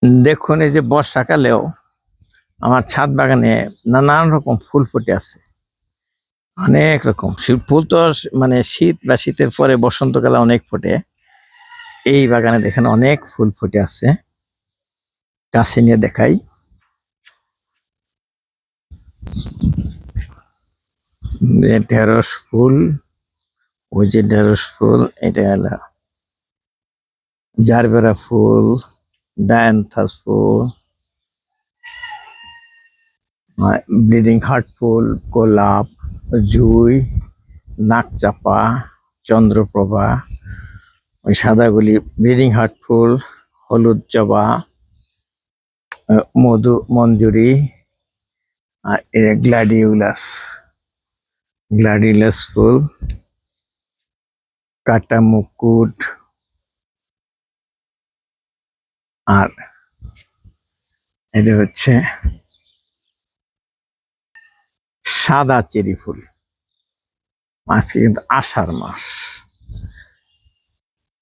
দেখুন, এই যে বর্ষাকালেও আমার ছাদ বাগানে নানান রকম ফুল ফুটে আছে। অনেক রকম ফুল তো মানে শীত বা শীতের পরে বসন্তকালে অনেক ফোটে। এই বাগানে দেখেন অনেক ফুল ফুটে আছে। কাছে নিয়ে দেখাই। ঢেঁড়স ফুল, ওই যে ঢেঁড়স ফুল, এটা হলো জারবেরা ফুল, ডায়ান্থাস ফুল, ব্লিডিং হার্ট ফুল, গোলাপ, জুঁই, নাকচাপা, চন্দ্রপ্রভা, ওই সাদাগুলি ব্লিডিং হার্ট ফুল, হলুদ জবা, মধু মঞ্জুরি, আর গ্লাডিওলাস ফুল, কাটা মুকুট, আর এটা হচ্ছে সাদা চেরি ফুল। আজকে কিন্তু আষাঢ় মাস।